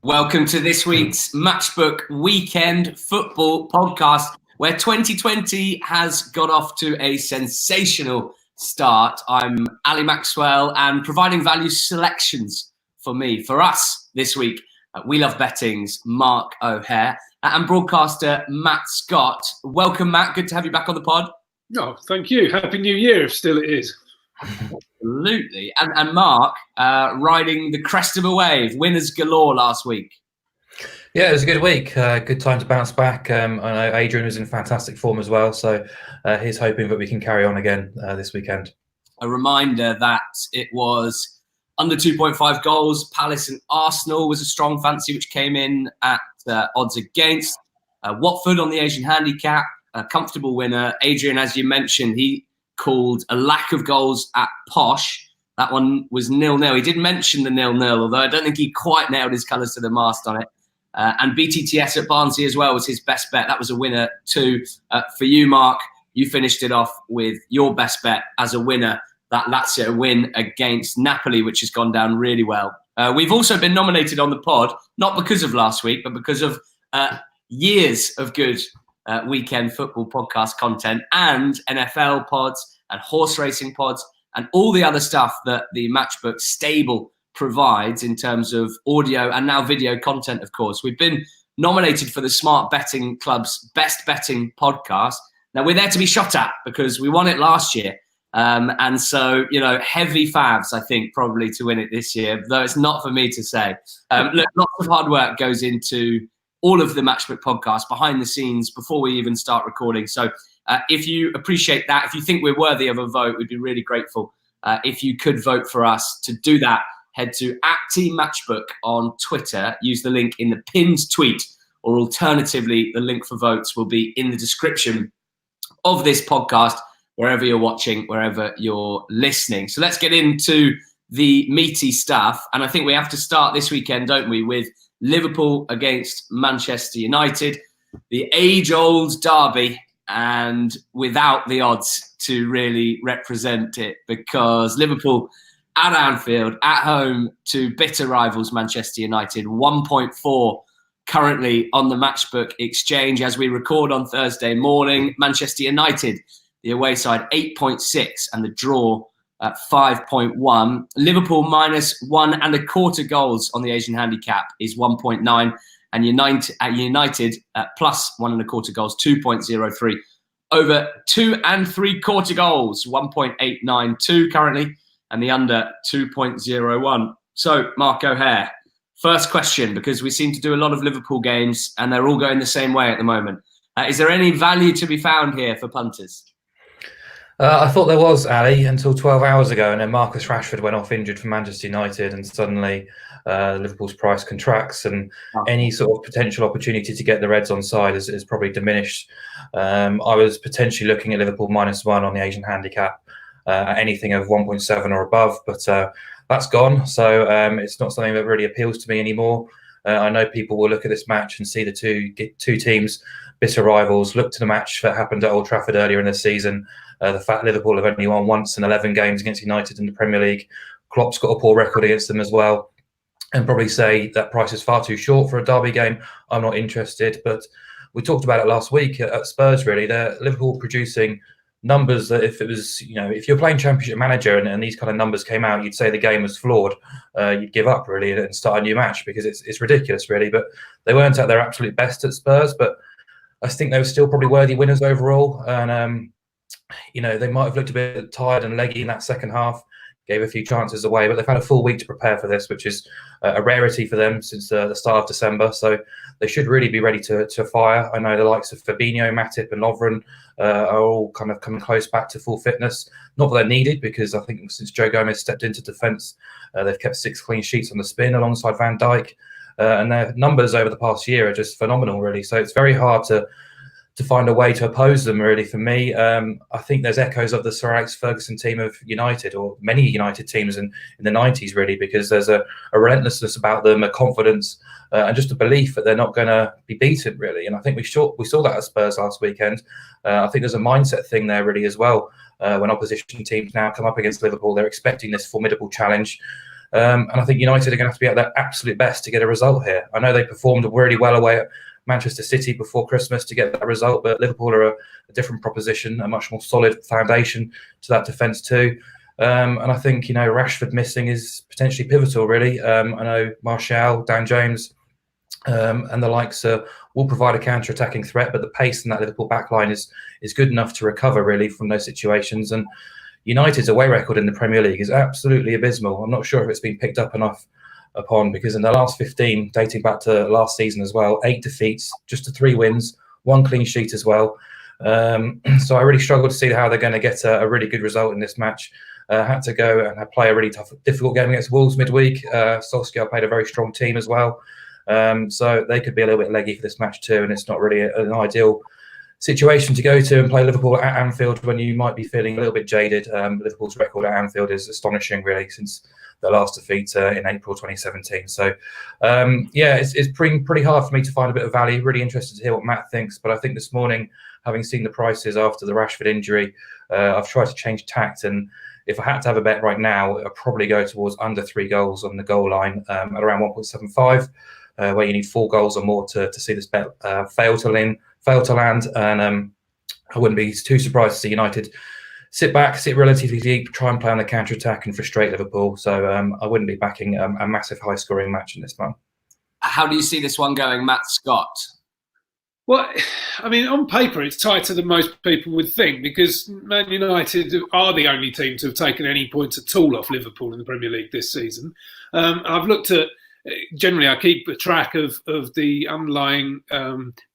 Welcome to this week's Matchbook Weekend Football Podcast, where 2020 has got off to a sensational start. I'm Ali Maxwell, and providing value selections for us this week, We Love Betting's Mark O'Hare and broadcaster Matt Scott. Welcome, Matt. Good to have you back on the pod. Oh, thank you. Happy New Year, if still it is. Absolutely. And Mark, riding the crest of a wave, winners galore last week. Yeah, it was a good week. Good time to bounce back. I know Adrian was in fantastic form as well, so he's hoping that we can carry on again this weekend. A reminder that it was under 2.5 goals. Palace and Arsenal was a strong fancy, which came in at odds against. Watford on the Asian handicap, a comfortable winner. Adrian, as you mentioned, he called a lack of goals at Posh. That one was 0-0. He did mention the 0-0, although I don't think he quite nailed his colours to the mast on it. And BTTS at Barnsley as well was his best bet. That was a winner too. For you, Mark, you finished it off with your best bet as a winner, that Lazio win against Napoli, which has gone down really well. We've also been nominated on the pod, not because of last week, but because of years of good weekend football podcast content and NFL pods and horse racing pods and all the other stuff that the Matchbook stable provides in terms of audio and now video content, of course. We've been nominated for the Smart Betting Club's Best Betting Podcast. Now, we're there to be shot at because we won it last year. And so, heavy favs, I think, probably to win it this year, though it's not for me to say. Look, lots of hard work goes into all of the Matchbook podcast behind the scenes before we even start recording. So if you appreciate that, if you think we're worthy of a vote, we'd be really grateful if you could vote for us. To do that, head to @TeamMatchbook on Twitter. Use the link in the pinned tweet, or alternatively, the link for votes will be in the description of this podcast, wherever you're watching, wherever you're listening. So let's get into the meaty stuff. And I think we have to start this weekend, don't we, with Liverpool against Manchester United, the age-old derby, and without the odds to really represent it, because Liverpool at Anfield, at home to bitter rivals Manchester United, 1.4 currently on the Matchbook exchange as we record on Thursday morning. Manchester United, the away side, 8.6, and the draw at 5.1. Liverpool -1.25 goals on the Asian handicap is 1.9, and United at plus 1.25 goals, 2.03. Over 2.75 goals, 1.892 currently, and the under 2.01. So, Mark O'Hare, first question, because we seem to do a lot of Liverpool games and they're all going the same way at the moment. Is there any value to be found here for punters? I thought there was, Ali, until 12 hours ago, and then Marcus Rashford went off injured for Manchester United, and suddenly Liverpool's price contracts, and any sort of potential opportunity to get the Reds on side is probably diminished. I was potentially looking at Liverpool -1 on the Asian handicap, anything of 1.7 or above, but that's gone. So it's not something that really appeals to me anymore. I know people will look at this match and see the two teams, bitter rivals, look to the match that happened at Old Trafford earlier in the season. The fact Liverpool have only won once in 11 games against United in the Premier League. Klopp's got a poor record against them as well, and probably say that price is far too short for a derby game. I'm not interested, but we talked about it last week at Spurs, really. They're Liverpool producing numbers that if it was, if you're playing Championship Manager and these kind of numbers came out, you'd say the game was flawed. You'd give up, really, and start a new match, because it's ridiculous, really. But they weren't at their absolute best at Spurs, but I think they were still probably worthy winners overall. And, they might have looked a bit tired and leggy in that second half, gave a few chances away, but they've had a full week to prepare for this, which is a rarity for them since the start of December. So they should really be ready to fire. I know the likes of Fabinho, Matip and Lovren are all kind of coming close back to full fitness. Not that they're needed, because I think since Joe Gomez stepped into defence, they've kept 6 clean sheets on the spin alongside Van Dijk. And their numbers over the past year are just phenomenal, really. So it's very hard to find a way to oppose them, really, for me. I think there's echoes of the Sir Alex Ferguson team of United, or many United teams in the 90s, really, because there's a relentlessness about them, a confidence, and just a belief that they're not going to be beaten, really. And I think we saw that at Spurs last weekend. I think there's a mindset thing there, really, as well. When opposition teams now come up against Liverpool, they're expecting this formidable challenge. And I think United are going to have to be at their absolute best to get a result here. I know they performed really well away at Manchester City before Christmas to get that result, but Liverpool are a different proposition, a much more solid foundation to that defence too. And I think, Rashford missing is potentially pivotal, really. I know Martial, Dan James, and the likes will provide a counter-attacking threat, but the pace in that Liverpool backline is good enough to recover, really, from those situations. And United's away record in the Premier League is absolutely abysmal. I'm not sure if it's been picked up enough upon, because in the last 15, dating back to last season as well, 8 defeats, just 3 wins, 1 clean sheet as well. So I really struggle to see how they're going to get a really good result in this match. Had to go and play a really difficult game against Wolves midweek. Solskjaer played a very strong team as well. So they could be a little bit leggy for this match too, and it's not really an ideal situation to go to and play Liverpool at Anfield when you might be feeling a little bit jaded. Liverpool's record at Anfield is astonishing, really, since their last defeat in April 2017. So, it's pretty hard for me to find a bit of value. Really interested to hear what Matt thinks, but I think this morning, having seen the prices after the Rashford injury, I've tried to change tact, and if I had to have a bet right now, I'd probably go towards under 3 goals on the goal line at around 1.75, where you need 4 goals or more to see this bet fail to land. And I wouldn't be too surprised to see United sit back, sit relatively deep, try and play on the counter-attack and frustrate Liverpool. So I wouldn't be backing a massive high-scoring match in this one. How do you see this one going, Matt Scott? Well, I mean, on paper, it's tighter than most people would think, because Man United are the only team to have taken any points at all off Liverpool in the Premier League this season. I've looked at, generally, I keep a track of the underlying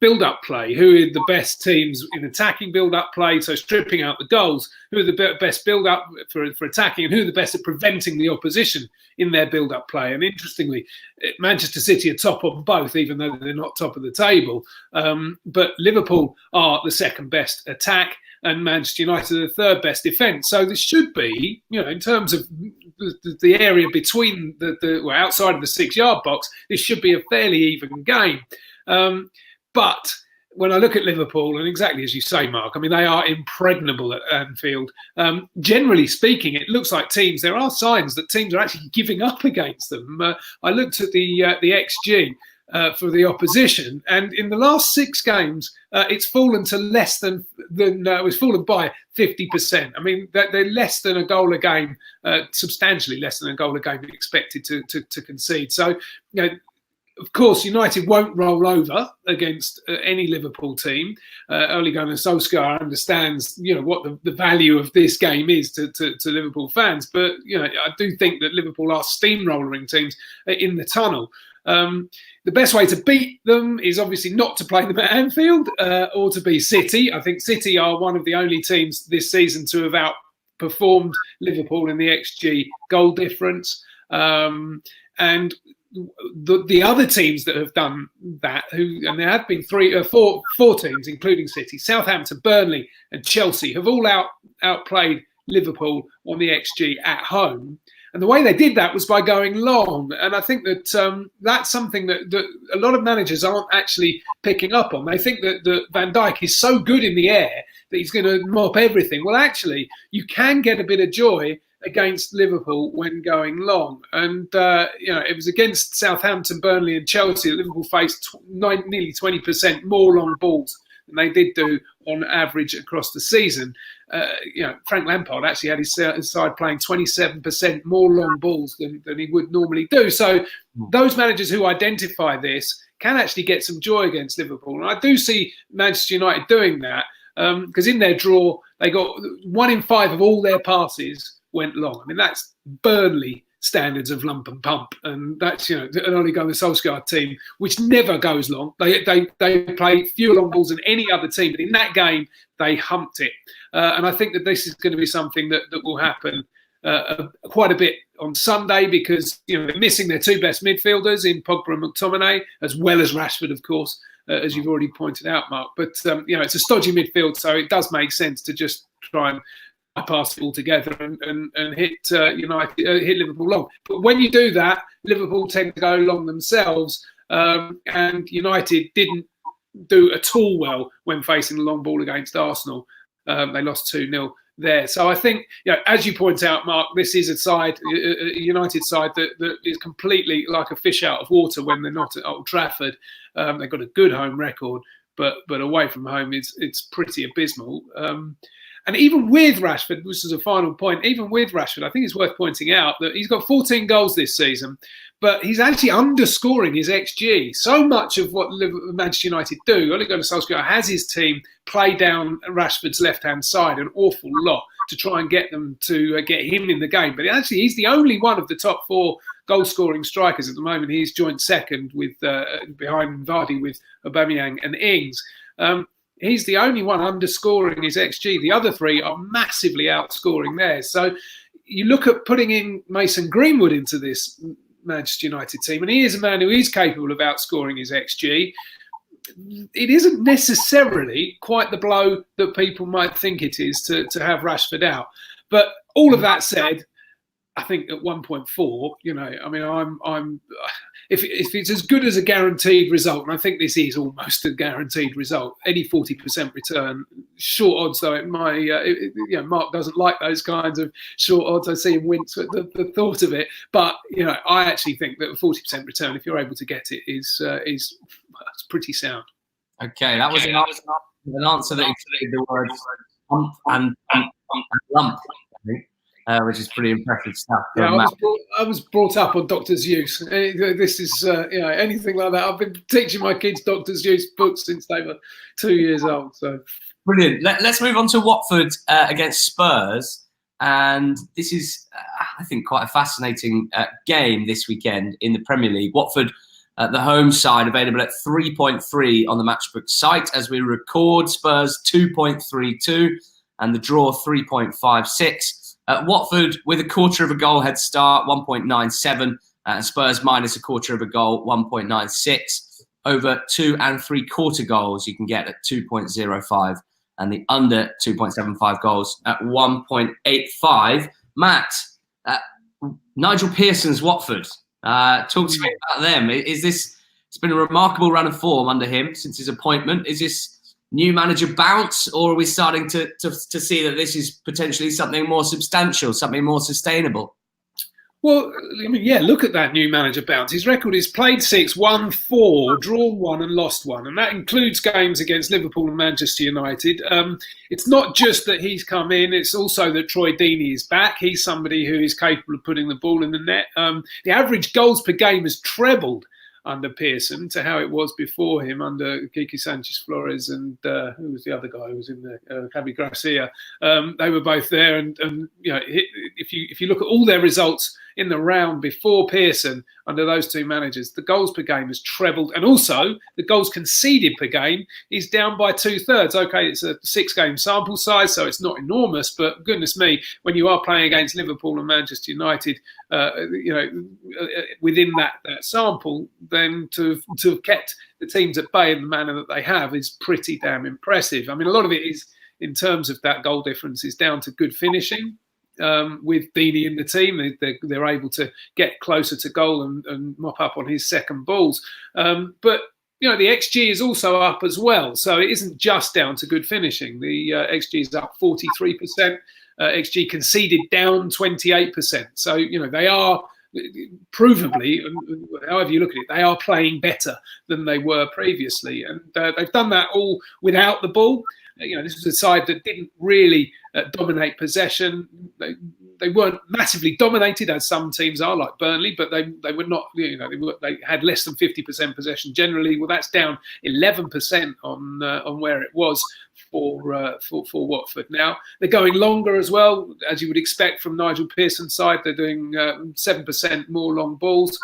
build-up play. Who are the best teams in attacking build-up play? So stripping out the goals. Who are the best build-up for attacking, and who are the best at preventing the opposition in their build-up play? And interestingly, Manchester City are top of both, even though they're not top of the table. But Liverpool are the second best attack, and Manchester United are the third best defence. So this should be, in terms of the area between outside of the 6-yard box, this should be a fairly even game. But when I look at Liverpool, and exactly as you say, Mark, I mean, they are impregnable at Anfield. Generally speaking, it looks like there are signs that teams are actually giving up against them. I looked at the XG for the opposition, and in the last 6 games, it's fallen to less than it was fallen by 50%. I mean, they're less than a goal a game, substantially less than a goal a game expected to concede. So, of course, United won't roll over against any Liverpool team. Ole Gunnar Solskjaer understands, what the value of this game is to Liverpool fans. But, I do think that Liverpool are steamrolling teams in the tunnel. The best way to beat them is obviously not to play them at Anfield or to be City. I think City are one of the only teams this season to have outperformed Liverpool in the XG goal difference. And the other teams that have done that, and there have been 4 teams, including City, Southampton, Burnley, and Chelsea, have all outplayed Liverpool on the XG at home. And the way they did that was by going long. And I think that that's something that a lot of managers aren't actually picking up on. They think that Van Dijk is so good in the air that he's going to mop everything. Well, actually, you can get a bit of joy against Liverpool when going long. And, it was against Southampton, Burnley and Chelsea that Liverpool faced nearly 20% more long balls than they did do on average across the season. Frank Lampard actually had his side playing 27% more long balls than he would normally do. So those managers who identify this can actually get some joy against Liverpool. And I do see Manchester United doing that because in their draw, they got 1 in 5 of all their passes went long. I mean, that's Burnley standards of lump and pump, and that's an Ole Gunnar Solskjaer team which never goes long. They play fewer long balls than any other team, but in that game they humped it. And I think that this is going to be something that will happen quite a bit on Sunday, because they're missing their 2 best midfielders in Pogba and McTominay, as well as Rashford, of course, as you've already pointed out, Mark. But it's a stodgy midfield, so it does make sense to just try and pass it all together and hit hit Liverpool long. But when you do that, Liverpool tend to go long themselves, and United didn't do at all well when facing the long ball against Arsenal. They lost 2-0 there. So I think, as you point out, Mark, this is a side, a United side that is completely like a fish out of water when they're not at Old Trafford. They've got a good home record, but away from home, it's pretty abysmal. And even with Rashford, this is a final point, even with Rashford, I think it's worth pointing out that he's got 14 goals this season, but he's actually underscoring his XG. So much of what Manchester United do, Ole Gunnar Solskjaer has his team play down Rashford's left-hand side an awful lot to try and get them to get him in the game. But actually, he's the only one of the top 4 goal-scoring strikers at the moment. He's joint second with behind Vardy with Aubameyang and Ings. He's the only one underscoring his XG. The other 3 are massively outscoring theirs. So you look at putting in Mason Greenwood into this Manchester United team, and he is a man who is capable of outscoring his XG. It isn't necessarily quite the blow that people might think it is to have Rashford out. But all of that said, I think at 1.4, I'm if it's as good as a guaranteed result, and I think this is almost a guaranteed result, any 40% return, short odds though it might, Mark doesn't like those kinds of short odds. I see him wince at the thought of it, but I actually think that a 40% return, if you're able to get it, is pretty sound. Okay, that was an answer that included the words and lump. Which is pretty impressive stuff. Yeah, I was brought up on Dr. Seuss. This is, anything like that. I've been teaching my kids Dr. Seuss books since they were 2 years old. So brilliant. Let's move on to Watford against Spurs. And this is, I think, quite a fascinating game this weekend in the Premier League. Watford, the home side, available at 3.3 on the Matchbook site as we record. Spurs 2.32 and the draw 3.56. Watford with a quarter of a goal head start, 1.97. Spurs minus a quarter of a goal, 1.96. Over 2 3/4 goals you can get at 2.05. And the under 2.75 goals at 1.85. Matt, Nigel Pearson's Watford. Talk to me about them. It's been a remarkable run of form under him since his appointment. Is this new manager bounce, or are we starting to see that this is potentially something more substantial, something more sustainable? Well, look at that new manager bounce. His record is played 6, won 4, drawn 1 and lost 1. And that includes games against Liverpool and Manchester United. It's not just that he's come in, it's also that Troy Deeney is back. He's somebody who is capable of putting the ball in the net. The average goals per game has trebled under Pearson to how it was before him under Kiki Sanchez-Flores and who was the other guy who was in there, Javi Gracia. They were both there, and if you look at all their results in the round before Pearson under those 2 managers, the goals per game has trebled, and also the goals conceded per game is down by 2/3. Okay, it's a 6-game sample size, so it's not enormous, but goodness me, when you are playing against Liverpool and Manchester United, within that sample, then to have kept the teams at bay in the manner that they have is pretty damn impressive. I mean, a lot of it is, in terms of that goal difference, is down to good finishing. With Deeney in the team, they're able to get closer to goal and mop up on his second balls. But the XG is also up as well, so it isn't just down to good finishing. The XG is up 43%. XG conceded down 28%. So they are provably, however you look at it, they are playing better than they were previously, and they've done that all without the ball. This was a side that didn't really dominate possession. They weren't massively dominated as some teams are, like Burnley, but they were not. They had less than 50% possession generally. Well, that's down 11% on where it was for Watford. Now they're going longer as well, as you would expect from Nigel Pearson's side. They're doing 7% more long balls.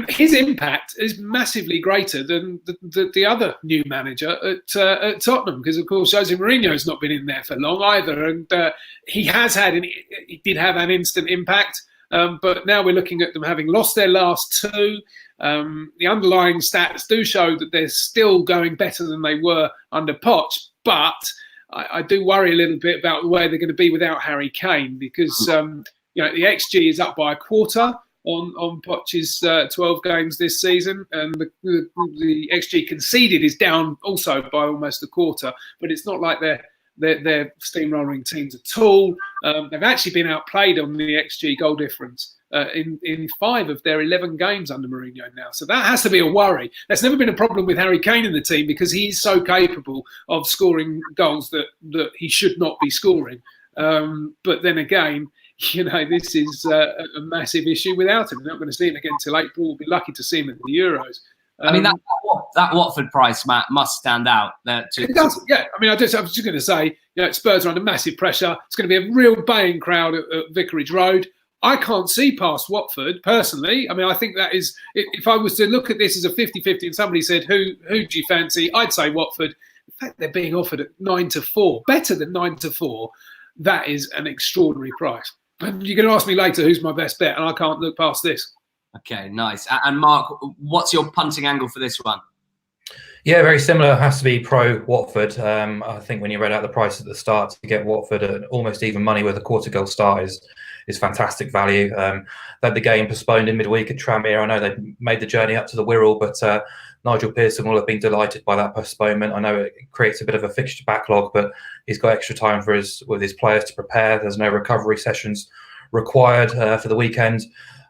His impact is massively greater than the other new manager at Tottenham, because of course Jose Mourinho has not been in there for long either, and he did have an instant impact. But now we're looking at them having lost their last 2. The underlying stats do show that they're still going better than they were under Poch, but I do worry a little bit about the way they're going to be without Harry Kane, because the XG is up by a quarter on Poch's 12 games this season, and the XG conceded is down also by almost a quarter. But it's not like they're they're steamrolling teams at all. They've actually been outplayed on the XG goal difference in 5 of their 11 games under Mourinho now. So that has to be a worry. That's never been a problem with Harry Kane in the team because he's so capable of scoring goals that he should not be scoring. But then again, this is a massive issue without him. We're not going to see him again until April. We'll be lucky to see him at the Euros. I mean, that Watford price, Matt, must stand out. It does, yeah. I mean, I was just going to say, Spurs are under massive pressure. It's going to be a real baying crowd at Vicarage Road. I can't see past Watford, personally. I mean, I think that is, if I was to look at this as a 50-50 and somebody said, who do you fancy? I'd say Watford. In fact, they're being offered at 9-4, better than 9-4. That is an extraordinary price. And you're going to ask me later who's my best bet, and I can't look past this. Okay, nice. And Mark, what's your punting angle for this one? Yeah, very similar. It has to be pro Watford. I think when you read out the price at the start, to get Watford at almost even money with a quarter goal start is fantastic value. They had the game postponed in midweek at Tranmere. I know they made the journey up to the Wirral, but Nigel Pearson will have been delighted by that postponement. I know it creates a bit of a fixture backlog, but he's got extra time with his players to prepare. There's no recovery sessions required for the weekend.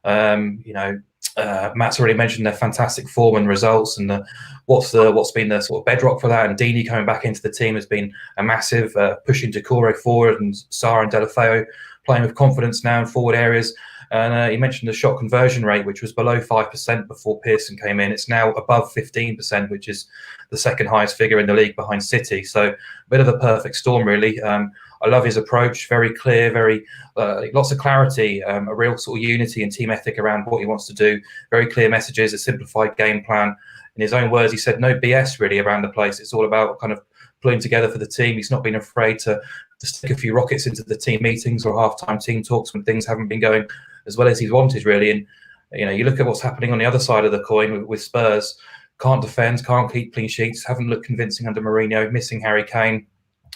Matt's already mentioned their fantastic form and results, and what's been the sort of bedrock for that. And Deeney coming back into the team has been a massive pushing Doucouré forward, and Sarr and Deulofeu playing with confidence now in forward areas. And he mentioned the shot conversion rate, which was below 5% before Pearson came in. It's now above 15%, which is the second highest figure in the league behind City. So a bit of a perfect storm, really. I love his approach, very clear, very lots of clarity, a real sort of unity and team ethic around what he wants to do. Very clear messages, a simplified game plan. In his own words, he said no BS really around the place. It's all about kind of pulling together for the team. He's not been afraid to stick a few rockets into the team meetings or half-time team talks when things haven't been going as well as he's wanted, really. And you look at what's happening on the other side of the coin with Spurs. Can't defend, can't keep clean sheets, haven't looked convincing under Mourinho, missing Harry Kane.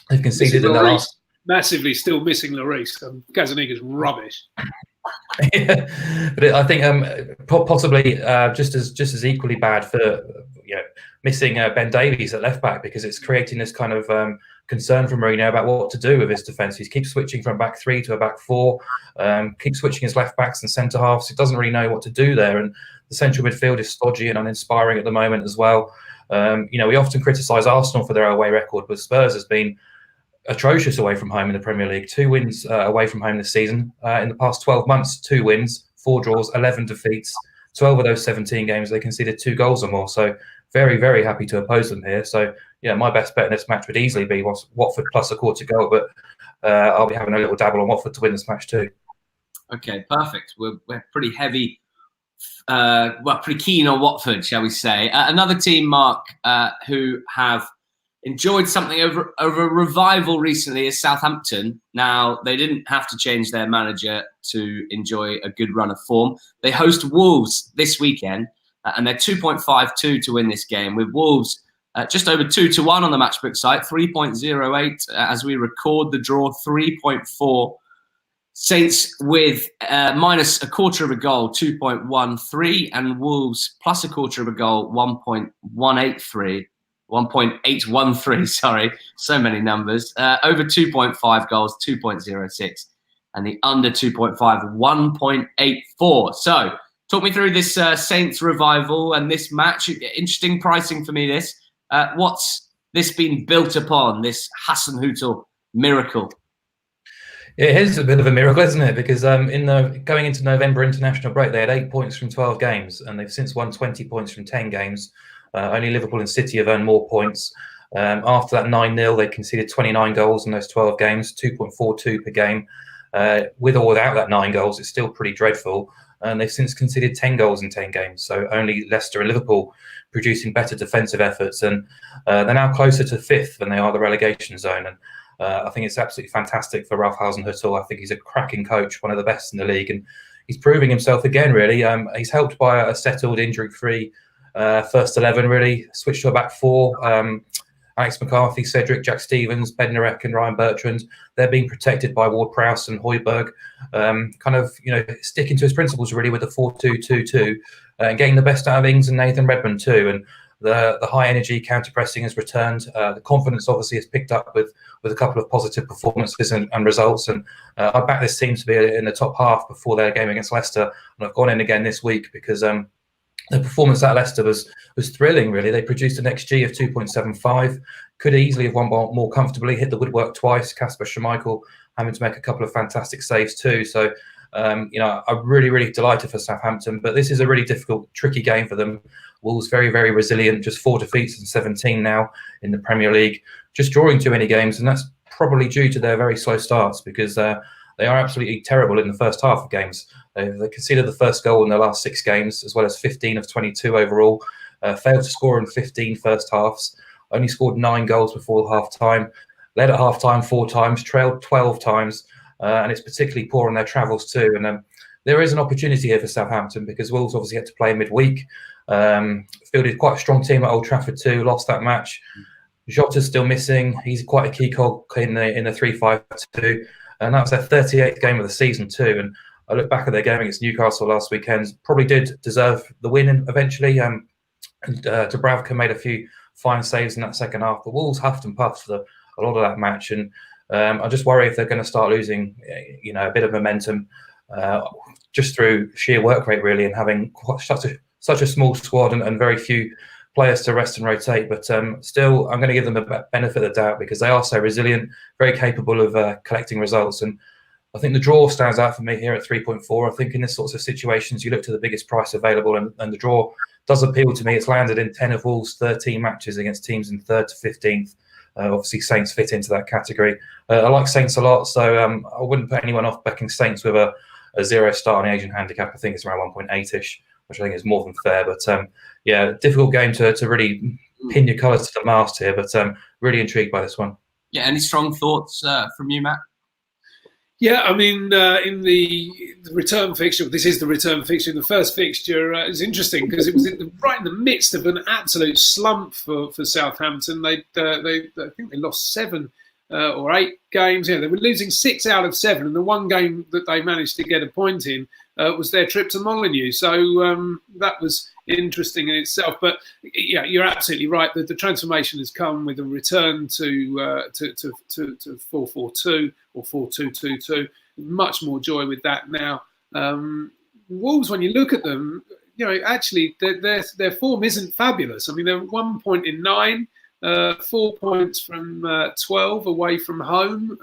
They've conceded in the last. Massively still missing Lloris. Gazaniga's rubbish. Yeah, but I think possibly just as equally bad for missing Ben Davies at left back, because it's creating this kind of concern from Mourinho about what to do with his defence. He keeps switching from back 3 to a back 4, keeps switching his left backs and centre halves. He doesn't really know what to do there, and the central midfield is stodgy and uninspiring at the moment as well. We often criticise Arsenal for their away record, but Spurs has been atrocious away from home in the Premier League. 2 wins away from home this season. In the past 12 months, 2 wins, 4 draws, 11 defeats. 12 of those 17 games, they conceded 2 goals or more. So very, very happy to oppose them here. So, my best bet in this match would easily be Watford plus a quarter goal. But I'll be having a little dabble on Watford to win this match too. Okay, perfect. We're pretty heavy. Pretty keen on Watford, shall we say. Another team, Mark, who have enjoyed something over a revival recently is Southampton. Now, they didn't have to change their manager to enjoy a good run of form. They host Wolves this weekend, and they're 2.52 to win this game, with Wolves just over 2-1 on the matchbook site, 3.08 as we record the draw, 3.4. Saints with minus a quarter of a goal, 2.13, and Wolves plus a quarter of a goal, 1.813, sorry, so many numbers. Over 2.5 goals, 2.06, and the under 2.5, 1.84. So, talk me through this Saints revival and this match. Interesting pricing for me, this. What's this been built upon, this Hasenhüttl miracle? It is a bit of a miracle, isn't it? Because going into November international break, they had 8 points from 12 games, and they've since won 20 points from 10 games. Only Liverpool and City have earned more points. After that 9-0, they conceded 29 goals in those 12 games, 2.42 per game. With or without that 9 goals, it's still pretty dreadful. And they've since conceded 10 goals in 10 games. So only Leicester and Liverpool producing better defensive efforts. And they're now closer to 5th than they are the relegation zone. And I think it's absolutely fantastic for Ralph Hasenhüttl. I think he's a cracking coach, one of the best in the league. And he's proving himself again, really. He's helped by a settled, injury-free first 11, really. Switched to a back 4. Alex McCarthy, Cedric, Jack Stevens, Bednarek and Ryan Bertrand. They're being protected by Ward-Prowse and Højbjerg. Sticking to his principles, really, with the 4-2-2-2. And getting the best out of Ings and Nathan Redmond, too. And The high energy counter pressing has returned. The confidence obviously has picked up with a couple of positive performances and results. And I backed this team to be in the top half before their game against Leicester, and I've gone in again this week because the performance at Leicester was thrilling. Really, they produced an XG of 2.75. Could easily have won more comfortably. Hit the woodwork twice. Kasper Schmeichel having to make a couple of fantastic saves too. So. I'm really delighted for Southampton, but this is a really difficult, tricky game for them. Wolves very, very resilient, just 4 defeats and 17 now in the Premier League, just drawing too many games, and that's probably due to their very slow starts because they are absolutely terrible in the first half of games. They conceded the first goal in their last 6 games, as well as 15 of 22 overall, failed to score in 15 first halves, only scored 9 goals before half-time, led at half-time 4 times, trailed 12 times, and it's particularly poor on their travels too. And there is an opportunity here for Southampton because Wolves obviously had to play midweek. Fielded quite a strong team at Old Trafford too, lost that match. Jota's still missing. He's quite a key cog in the 3-5-2. And that was their 38th game of the season too. And I look back at their game against Newcastle last weekend, probably did deserve the win eventually. Dubravka made a few fine saves in that second half. But Wolves huffed and puffed for a lot of that match. And I just worry if they're going to start losing, a bit of momentum just through sheer work rate, really, and having such a small squad and very few players to rest and rotate. But still, I'm going to give them a benefit of the doubt because they are so resilient, very capable of collecting results. And I think the draw stands out for me here at 3.4. I think in this sorts of situations, you look to the biggest price available, and the draw does appeal to me. It's landed in 10 of Wolves' 13 matches against teams in 3rd to 15th. Obviously, Saints fit into that category. I like Saints a lot, so I wouldn't put anyone off backing Saints with a 0 star on the Asian handicap. I think it's around 1.8-ish, which I think is more than fair. But difficult game to really pin your colours to the mast here, but really intrigued by this one. Yeah, any strong thoughts from you, Matt? Yeah, I mean, in the return fixture, this is the return fixture. The first fixture is interesting because it was right in the midst of an absolute slump for Southampton. I think they lost 7 or 8 games. Yeah, they were losing 6 out of 7, and the one game that they managed to get a point in was their trip to Molineux. So that was interesting in itself. But yeah, you're absolutely right that the transformation has come with a return to 4-4-2 or 4-2-2-2. Much more joy with that now. Wolves, when you look at them, actually their form isn't fabulous. I mean, they're 1 point in 9. 4 points from 12 away from home.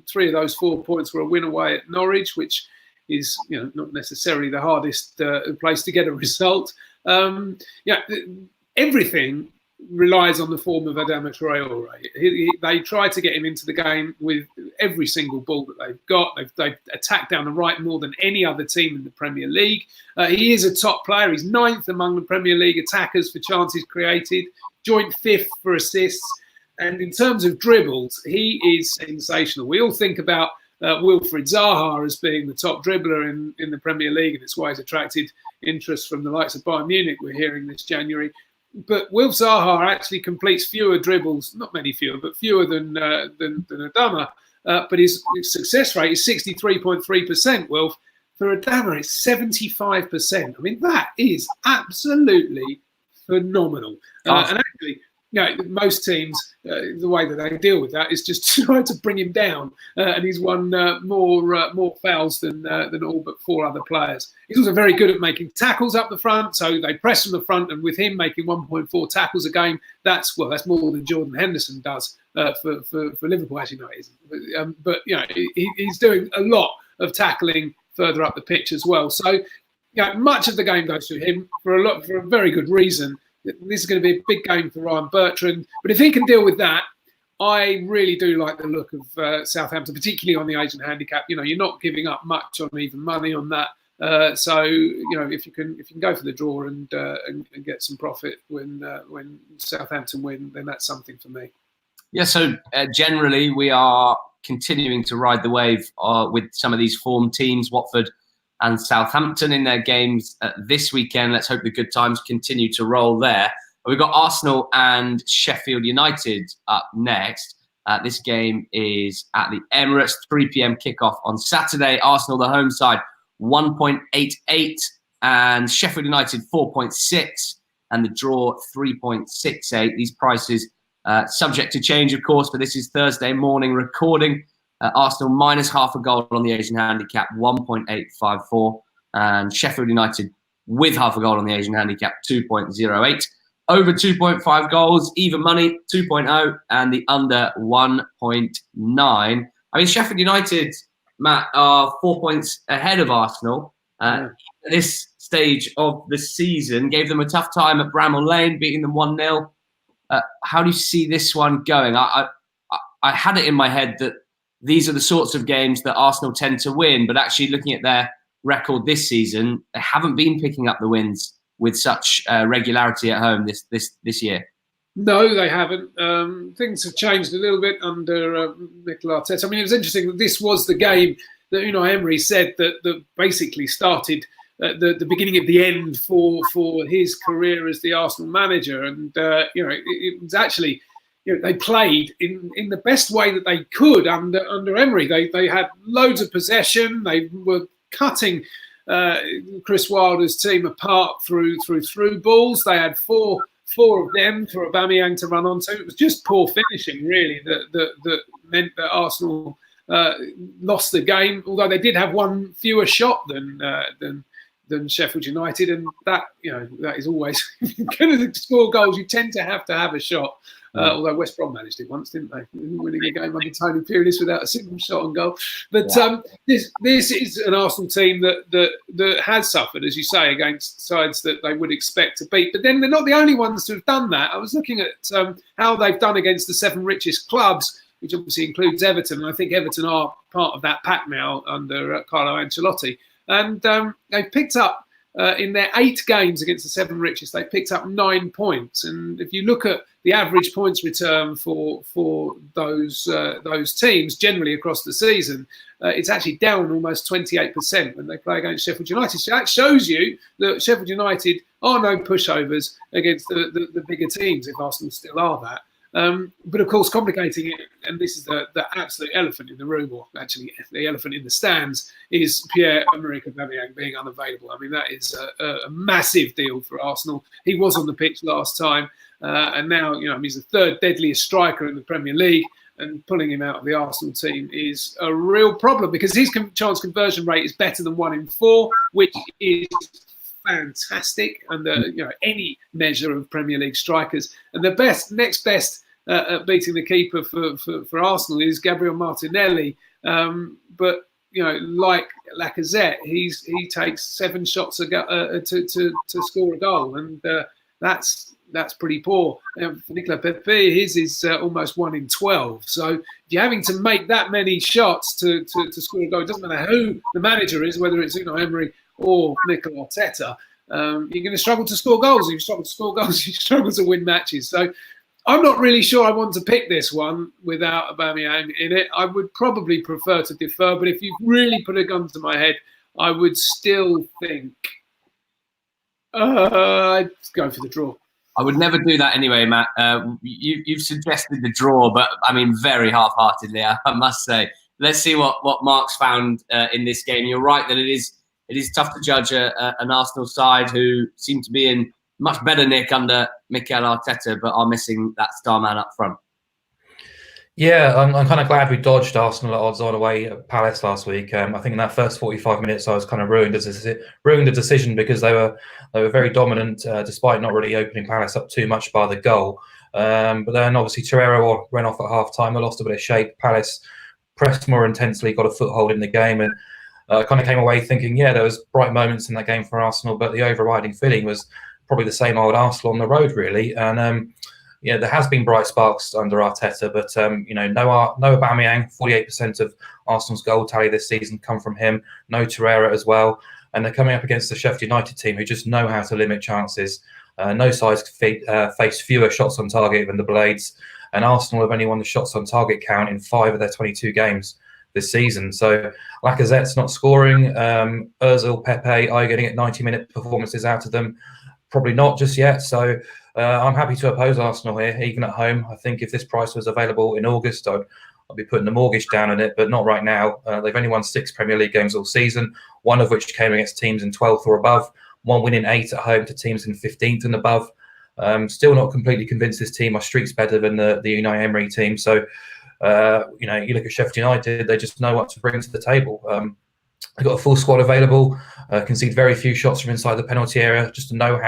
3 of those 4 points were a win away at Norwich, which is not necessarily the hardest place to get a result. Everything relies on the form of Adama Traore. They try to get him into the game with every single ball that they've got. They've attacked down the right more than any other team in the Premier League. He is a top player. He's 9th among the Premier League attackers for chances created, joint 5th for assists. And in terms of dribbles, he is sensational. We all think about Wilfried Zaha as being the top dribbler in the Premier League, and it's why he's attracted interest from the likes of Bayern Munich, we're hearing this January. But Wilf Zaha actually completes fewer dribbles, not many fewer, but fewer than Adama. But his success rate is 63.3%, Wilf. For Adama, it's 75%. I mean, that is absolutely phenomenal. And actually, most teams, the way that they deal with that is just to try to bring him down. And he's won more fouls than all but 4 other players. He's also very good at making tackles up the front. So they press from the front, and with him making 1.4 tackles a game, that's more than Jordan Henderson does for Liverpool. Actually, no, it isn't. But he's doing a lot of tackling further up the pitch as well. So much of the game goes through him for a very good reason. This is going to be a big game for Ryan Bertrand. But if he can deal with that, I really do like the look of Southampton, particularly on the Asian handicap. You're not giving up much on even money on that. So if you can go for the draw and get some profit when Southampton win, then that's something for me. Yeah. So generally, we are continuing to ride the wave with some of these form teams, Watford and Southampton in their games this weekend. Let's hope the good times continue to roll there. We've got Arsenal and Sheffield United up next. This game is at the Emirates, 3 p.m. kickoff on Saturday. Arsenal, the home side, 1.88, and Sheffield United 4.6. and the draw 3.68. These prices subject to change, of course, but this is Thursday morning recording. Arsenal minus half a goal on the Asian handicap, 1.854, and Sheffield United with half a goal on the Asian handicap, 2.08. Over 2.5 goals, even money, 2.0, and the under 1.9. I mean, Sheffield United, Matt, are 4 points ahead of Arsenal at this stage of the season. Gave them a tough time at Bramall Lane, beating them 1-0. How do you see this one going? I had it in my head that these are the sorts of games that Arsenal tend to win, but actually looking at their record this season, they haven't been picking up the wins with such regularity at home this year. No, they haven't. Things have changed a little bit under Mikel Arteta. I mean, it was interesting that this was the game that Emery said that basically started the beginning of the end for his career as the Arsenal manager. And it was actually, they played in the best way that they could under Emery. They had loads of possession. They were cutting Chris Wilder's team apart through balls. They had four of them for Aubameyang to run onto. It was just poor finishing, really, that meant that Arsenal lost the game. Although they did have one fewer shot than Sheffield United, and that is always if you're going to score goals, you tend to have a shot. Although West Brom managed it once, didn't they? Winning a game under Tony Pulis without a single shot on goal. But this is an Arsenal team that has suffered, as you say, against sides that they would expect to beat. But then they're not the only ones to have done that. I was looking at how they've done against the 7 richest clubs, which obviously includes Everton. And I think Everton are part of that pack now under Carlo Ancelotti. And they've picked up, in their 8 games against the 7 richest, they've picked up 9 points. And if you look at the average points return for those teams generally across the season, it's actually down almost 28% when they play against Sheffield United. So that shows you that Sheffield United are no pushovers against the bigger teams, if Arsenal still are that. But of course, complicating it, and this is the absolute elephant in the room, or actually the elephant in the stands, is Pierre-Emerick Aubameyang being unavailable. I mean, that is a massive deal for Arsenal. He was on the pitch last time, and now he's the 3rd deadliest striker in the Premier League, and pulling him out of the Arsenal team is a real problem because his chance conversion rate is better than 1 in 4, which is fantastic under any measure of Premier League strikers. And the next best at beating the keeper for Arsenal is Gabriel Martinelli. But like Lacazette, he takes 7 shots to score a goal, and that's pretty poor. For Nicolas Pepe, his is almost 1 in 12. So if you're having to make that many shots to score a goal, it doesn't matter who the manager is, whether it's Emery or Mikel Arteta, you're going to struggle to score goals. If you struggle to score goals, you struggle to win matches. So I'm not really sure I want to pick this one without Aubameyang in it. I would probably prefer to defer, but if you really put a gun to my head, I would still think I'd go for the draw. I would never do that anyway, Matt. You've suggested the draw, but I mean very half-heartedly, I must say. Let's see what Mark's found in this game. You're right that it is tough to judge an Arsenal side who seem to be in much better nick under Mikel Arteta, but are missing that star man up front. Yeah, I'm kind of glad we dodged Arsenal at odds on away at Palace last week. I think in that first 45 minutes, I was kind of ruined the decision because they were very dominant, despite not really opening Palace up too much by the goal. But then obviously Torreira ran off at half time. They lost a bit of shape. Palace pressed more intensely, got a foothold in the game, and kind of came away thinking, there was bright moments in that game for Arsenal, but the overriding feeling was probably the same old Arsenal on the road, really. And there has been bright sparks under Arteta, but no Aubameyang. 48% of Arsenal's goal tally this season come from him. No Torreira as well, and they're coming up against the Sheffield United team who just know how to limit chances. No sides face fewer shots on target than the Blades, and Arsenal have only won the shots on target count in 5 of their 22 games this season. So Lacazette's not scoring. Ozil, Pepe, are you getting 90-minute performances out of them? Probably not just yet. So I'm happy to oppose Arsenal here, even at home. I think if this price was available in August, I'd be putting the mortgage down on it, but not right now. They've only won 6 Premier League games all season, 1 of which came against teams in 12th or above, 1 win in 8 at home to teams in 15th and above. Still not completely convinced this team. My streak's better than the Unai Emery team. So, you look at Sheffield United, they just know what to bring to the table. They've got a full squad available, concede very few shots from inside the penalty area, just to know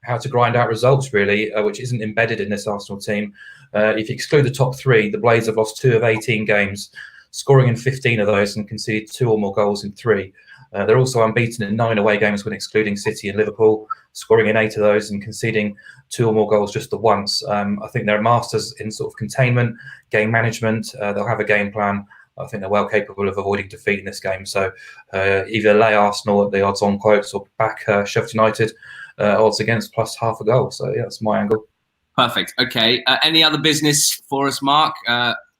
how to grind out results, really, which isn't embedded in this Arsenal team. If you exclude the top three, the Blades have lost 2 of 18 games, scoring in 15 of those and conceded 2 or more goals in 3. They're also unbeaten in 9 away games when excluding City and Liverpool, scoring in 8 of those and conceding 2 or more goals just the once. I think they're masters in sort of containment, game management. They'll have a game plan. I think they're well capable of avoiding defeat in this game. So either lay Arsenal at the odds-on quotes or back Sheffield United odds against plus half a goal. So yeah, that's my angle. Perfect. Okay. Any other business for us, Mark?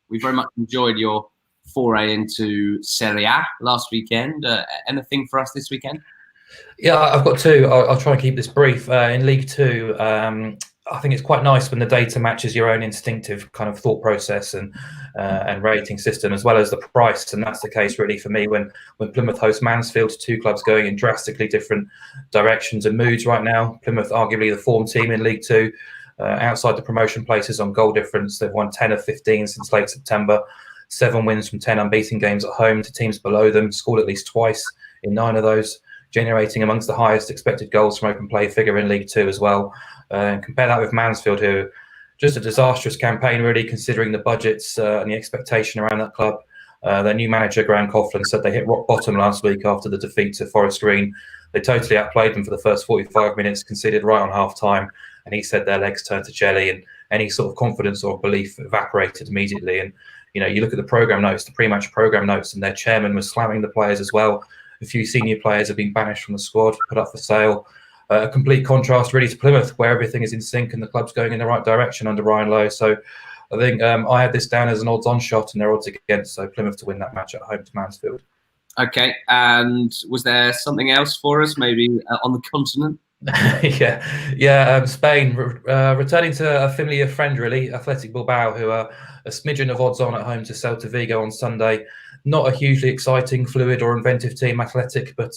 We very much enjoyed your foray into Serie A last weekend. Anything for us this weekend? Yeah, I've got 2. I'll try and keep this brief. In League 2, I think it's quite nice when the data matches your own instinctive kind of thought process and rating system, as well as the price. And that's the case really for me when Plymouth host Mansfield, 2 clubs going in drastically different directions and moods right now. Plymouth arguably the form team in League 2, outside the promotion places on goal difference. They've won 10 of 15 since late September, 7 wins from 10 unbeaten games at home to teams below them, scored at least twice in 9 of those, generating amongst the highest expected goals from open play figure in League 2 as well. And compare that with Mansfield, who just a disastrous campaign, really, considering the budgets and the expectation around that club. Their new manager, Graham Coughlin, said they hit rock bottom last week after the defeat to Forest Green. They totally outplayed them for the first 45 minutes, conceded right on half-time, and he said their legs turned to jelly and any sort of confidence or belief evaporated immediately. And, you look at the programme notes, the pre-match programme notes, and their chairman was slamming the players as well. A few senior players have been banished from the squad, put up for sale. A complete contrast really to Plymouth, where everything is in sync and the club's going in the right direction under Ryan Lowe. So I think I had this down as an odds-on shot and their odds against, so Plymouth to win that match at home to Mansfield. Okay, and was there something else for us, maybe on the continent? Spain, returning to a familiar friend really, Athletic Bilbao, who are a smidgen of odds on at home to Celta Vigo on Sunday. Not a hugely exciting, fluid or inventive team, Athletic, but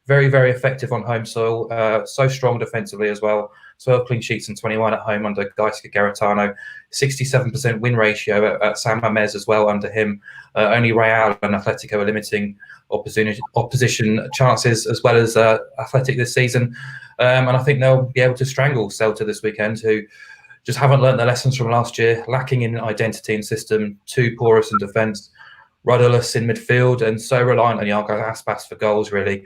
very, very effective on home soil. So strong defensively as well. 12 clean sheets and 21 at home under Gaisca Garitano. 67% win ratio at San Mamés as well under him. Only Real and Atletico are limiting opposition chances as well as Athletic this season. And I think they'll be able to strangle Celta this weekend, who just haven't learnt their lessons from last year, lacking in identity and system, too porous in defence, rudderless in midfield, and so reliant on Iago Aspas for goals, really.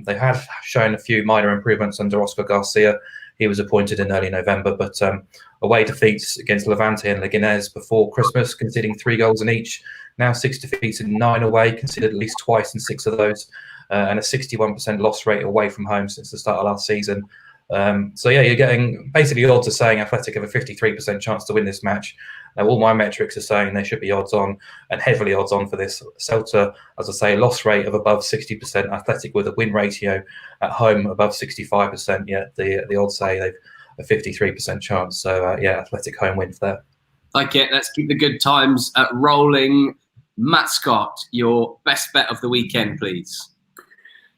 They have shown a few minor improvements under Oscar Garcia. He was appointed in early November, but away defeats against Levante and Leganés before Christmas, conceding 3 goals in each. Now 6 defeats in 9 away, conceded at least twice in 6 of those, and a 61% loss rate away from home since the start of last season. You're getting basically odds are saying Athletic have a 53% chance to win this match. Now, all my metrics are saying they should be odds on and heavily odds on for this. Celta, as I say, loss rate of above 60%. Athletic with a win ratio at home above 65%. Yet the odds say they've a 53% chance. So Athletic home win for that. Like it. Let's keep the good times rolling. Matt Scott, your best bet of the weekend, please.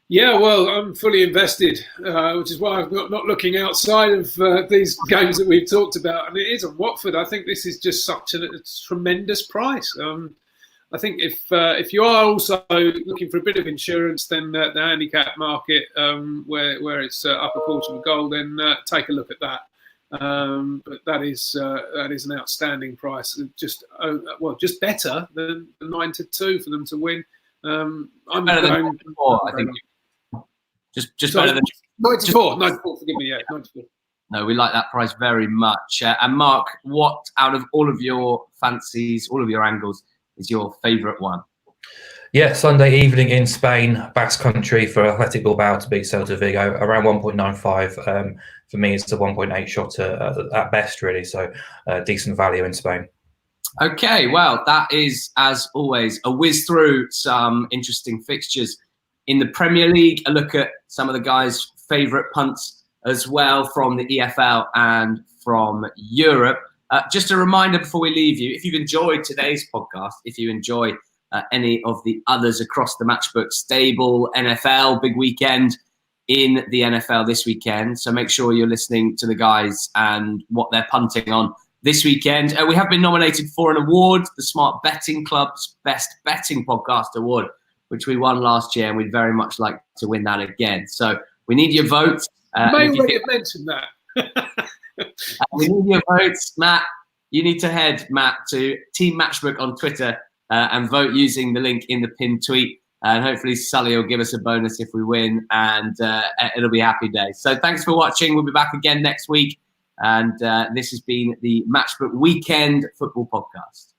Yeah, well, I'm fully invested, which is why I'm not looking outside of these games that we've talked about. And it is on Watford. I think this is just such a tremendous price. I think if you are also looking for a bit of insurance, then the handicap market, where it's up a quarter of a goal, then take a look at that. But that is an outstanding price. Just better than 9-2 for them to win. I'm better than 94, I think. Just better than 94. 94. Forgive me. Yeah, 94. No, we like that price very much. And Mark, what out of all of your fancies, all of your angles, is your favourite one? Yeah, Sunday evening in Spain, Basque Country, for Athletic Bilbao to beat Celta Vigo, around 1.95. For me, it's a 1.8 shot at best, really. So decent value in Spain. Okay, well, that is, as always, a whiz through some interesting fixtures in the Premier League. A look at some of the guys' favourite punts as well from the EFL and from Europe. Just a reminder before we leave you, if you've enjoyed today's podcast, if you enjoy any of the others across the Matchbook stable, NFL, big weekend, in the NFL this weekend. So make sure you're listening to the guys and what they're punting on this weekend. We have been nominated for an award, the Smart Betting Club's Best Betting Podcast Award, which we won last year, and we'd very much like to win that again. So we need your votes. May already have mentioned that. We need your votes, Matt. You need to head, Matt, to Team Matchbook on Twitter and vote using the link in the pinned tweet. And hopefully Sully will give us a bonus if we win, and it'll be a happy day. So thanks for watching. We'll be back again next week. And this has been the Matchbook Weekend Football Podcast.